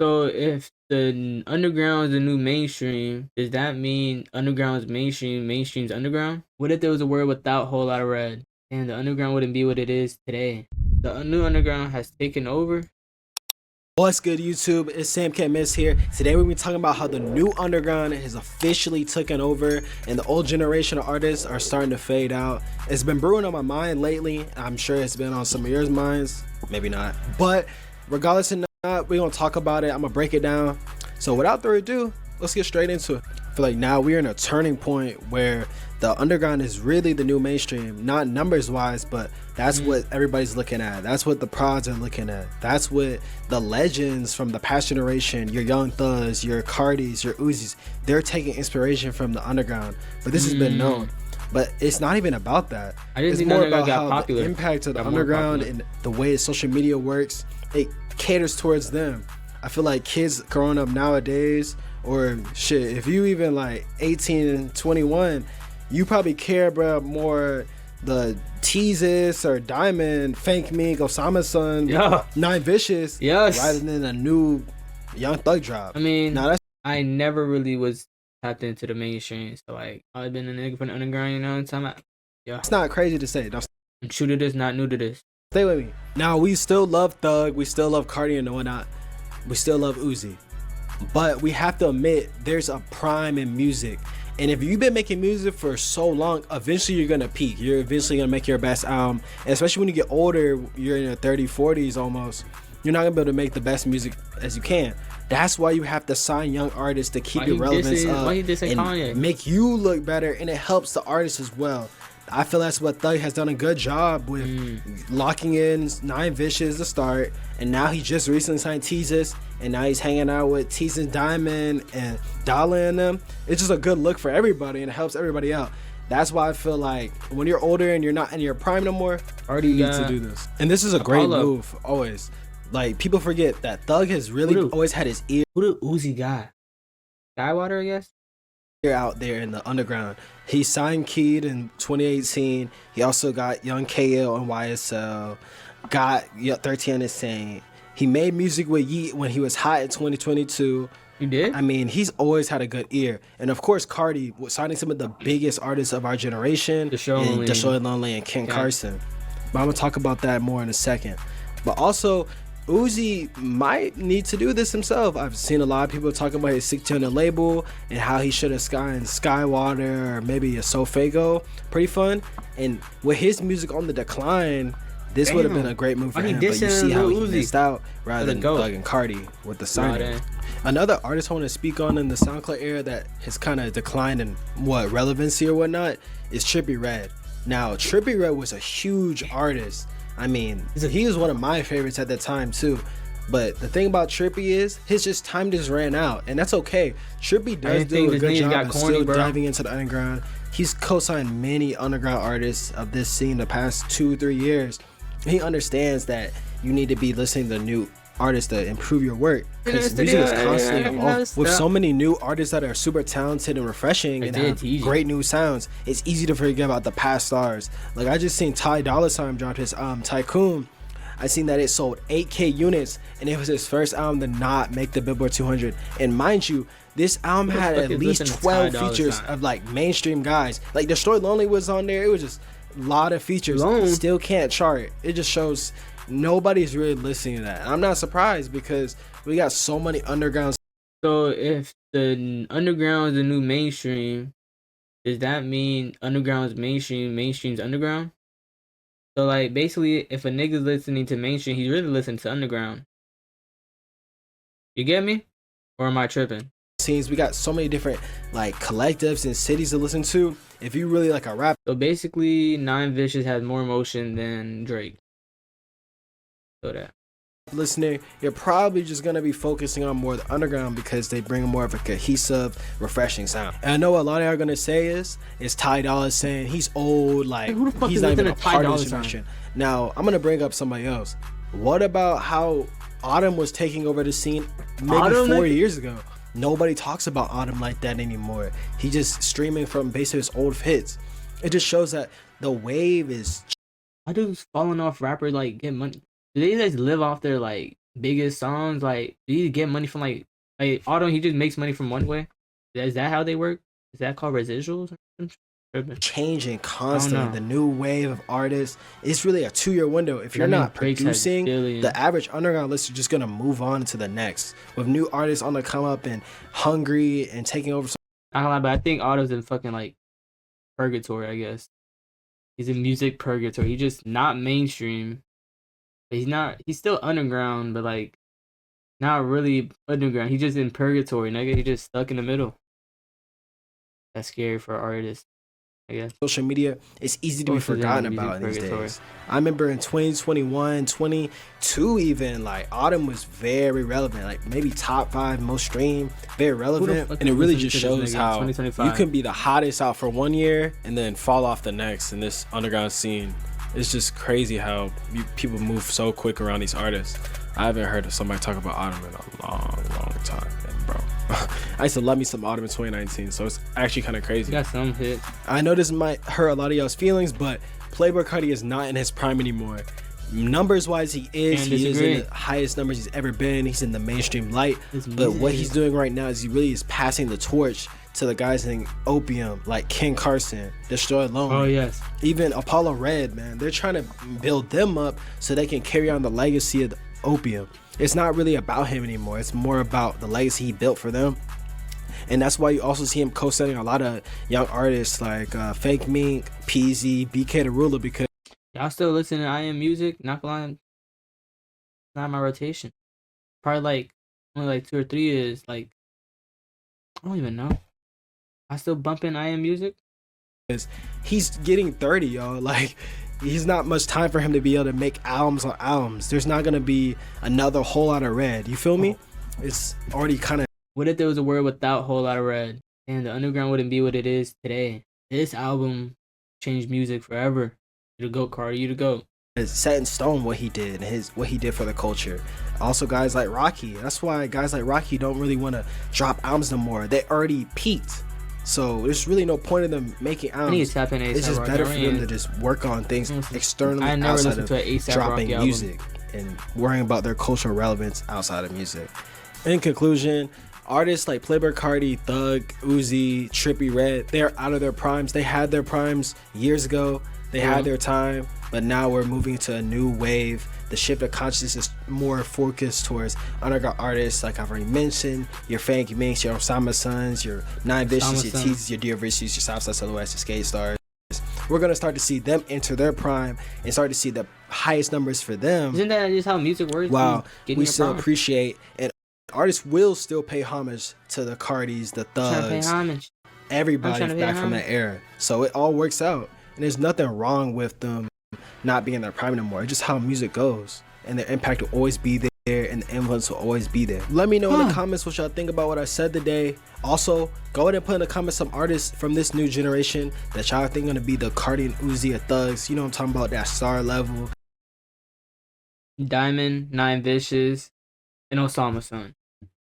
So if the underground is the new mainstream, does that mean underground is mainstream, mainstream's underground? What if there was a world without a whole lot of red? And the underground wouldn't be what it is today. The new underground has taken over. What's good, YouTube? It's Sam Can't Miss here. Today we're going to be talking about how the new underground has officially taken over and the old generation of artists are starting to fade out. It's been brewing on my mind lately. I'm sure it's been on some of your minds. Maybe not. But regardless of not, we're going to talk about it. I'm going to break it down. So without further ado, let's get straight into it. I feel like now we're in a turning point where the underground is really the new mainstream, not numbers wise, but that's what everybody's looking at. That's what the prods are looking at. That's what the legends from the past generation, your Young Thugs, your Cardis, your Uzis, they're taking inspiration from the underground. But this has been known. But it's not even about that. It's more about how the impact of the underground and the way social media works, it caters towards them. I feel like kids growing up nowadays, or shit, if you even like 18 and 21, you probably care about more the Teases or Diamond, Fank Meek, Osama Son, Nine Vicious, rather than a new Young Thug drop. I mean, I never really was tapped into the mainstream, so like I've been a nigga from the underground, you know. It's not crazy to say. I'm true to this, not new to this. Stay with me. Now we still love Thug, we still love Cardi and whatnot, we still love Uzi, but we have to admit there's a prime in music. And if you've been making music for so long, eventually you're gonna peak. You're eventually gonna make your best album. And especially when you get older, you're in your 30s, 40s almost, you're not gonna be able to make the best music as you can. That's why you have to sign young artists to keep your relevance up and make you look better, and it helps the artist as well. I feel that's what Thug has done a good job with, locking in Nine Vicious to start, and now he just recently signed Teases, and now he's hanging out with Teases, Diamond, and Dollar and them. It's just a good look for everybody, and it helps everybody out. That's why I feel like when you're older and you're not in your prime no more, you need to do this. And this is a great move, always. Like, people forget that Thug has really always had his ear. Who did Uzi got? Skywater, I guess? Out there in the underground. He signed Keyed in 2018. He also got Young KL and YSL, got 13 Insane. He made music with Yeet when he was hot in 2022. You did? I mean, he's always had a good ear. And of course, Cardi was signing some of the biggest artists of our generation, Deshaun Lonely and Ken Carson. But I'm gonna talk about that more in a second. But also, Uzi might need to do this himself. I've seen a lot of people talking about his 16 on the label and how he should have signed Skywater or maybe a Sofago. Pretty fun. And with his music on the decline, this would have been a great move for him. But you see how he missed out rather than Thug and Cardi with the signing. Another artist I want to speak on in the SoundCloud era that has kind of declined in relevancy or whatnot is Trippie Redd. Now, Trippie Redd was a huge artist. I mean, he was one of my favorites at that time too. But the thing about Trippie is his time just ran out, and that's okay. Trippie does do a good job of still diving into the underground. He's co-signed many underground artists of this scene the past 2-3 years. He understands that you need to be listening to new artists to improve your work, because music is constantly evolving. With so many new artists that are super talented and refreshing and have great new sounds, it's easy to forget about the past stars. Like, I just seen Ty Dolla $ign drop his Tycoon. I seen that it sold 8K units, and it was his first album to not make the Billboard 200. And mind you, this album had at least 12 features of like mainstream guys. Like Destroy Lonely was on there. It was just a lot of features. Still can't chart. It just shows nobody's really listening to that. I'm not surprised, because we got so many undergrounds. So if the underground is the new mainstream, does that mean underground is mainstream, mainstream's underground? So like, basically, if a nigga's listening to mainstream, he's really listening to underground. You get me? Or am I tripping? We got so many different like collectives and cities to listen to. If you really like a rap, so basically Nine Vicious has more emotion than Drake. That listener, you're probably just gonna be focusing on more of the underground because they bring more of a cohesive, refreshing sound. And I know a lot of y'all are gonna say is Ty Dolla saying he's old, like he's not even a part of this generation. Now I'm gonna bring up somebody else. What about how Autumn was taking over the scene maybe 4 years ago? Nobody talks about Autumn like that anymore. He just streaming from basically his old hits. It just shows that the wave is. Why do falling off rappers like get money? Do they just live off their like biggest songs, like, do you get money from like Autumn? He just makes money from one way. Is that how they work? Is that called residuals? Changing constantly. The new wave of artists, it's really a 2-year window. If you're not producing, the average underground listener is just gonna move on to the next with new artists on the come up and hungry and taking over. I don't know, but I think Autumn's in fucking like purgatory, I guess. He's in music purgatory. He's just not mainstream. He's still underground, but like not really underground. He's just in purgatory, nigga. He's just stuck in the middle. That's scary for artists, I guess. Social media, it's easy to be forgotten about these days. I remember in 2021, 22 even, like Autumn was very relevant, like maybe top 5 most streamed, very relevant. And it really just shows how you can be the hottest out for 1 year and then fall off the next in this underground scene. It's just crazy how people move so quick around these artists. I haven't heard of somebody talk about Autumn in a long time, bro. I used to love me some Autumn in 2019, so it's actually kind of crazy. Got some hits. I know this might hurt a lot of y'all's feelings, but Playboi Carti is not in his prime anymore. Numbers wise, he is in the highest numbers he's ever been. He's in the mainstream light, but what he's doing right now is he really is passing the torch to the guys in Opium, like Ken Carson, Destroy Lonely. Oh yes. Even Apollo Red, man. They're trying to build them up so they can carry on the legacy of the Opium. It's not really about him anymore. It's more about the legacy he built for them. And that's why you also see him co-signing a lot of young artists like Fake Mink, Peasy, BK the Ruler, because y'all still listen to I Am Music. Not gonna lie, not my rotation. Probably like only like 2 or 3 years. Like I don't even know. I still bump in I Am Music. He's getting 30, y'all. Like he's not much time for him to be able to make albums on albums. There's not gonna be another Whole Lotta Red. You feel me? It's already kind of. What if there was a world without Whole Lotta Red and the underground wouldn't be what it is today? This album changed music forever. You the GOAT, Carti. You the GOAT. It's set in stone what he did, what he did for the culture. Also, guys like Rocky. That's why guys like Rocky don't really want to drop albums no more. They already peaked. So there's really no point in them making albums. It's just better for them to just work on things externally outside of dropping music and worrying about their cultural relevance outside of music. In conclusion, artists like Playboi Carti, Thug, Uzi, Trippie Redd, they're out of their primes. They had their primes years ago. They had their time, but now we're moving to a new wave. The shift of consciousness is more focused towards underground artists, like I've already mentioned, your Fake Minks, your Osama Sons, your Nine Vicious, your Teases, your Dear Vicious, your Southside Silhouettes, your Skate Stars. We're going to start to see them enter their prime and start to see the highest numbers for them. Isn't that just how music works? Wow, we still appreciate, and artists will still pay homage to the Cartis, the Thugs, everybody back from that era. So it all works out. And there's nothing wrong with them not being in their prime anymore. It's just how music goes. And their impact will always be there and the influence will always be there. Let me know in the comments what y'all think about what I said today. Also, go ahead and put in the comments some artists from this new generation that y'all think gonna be the Carti and Uzi or Thugs. You know what I'm talking about, that star level. Diamond, Nine Vicious, and Osama Son.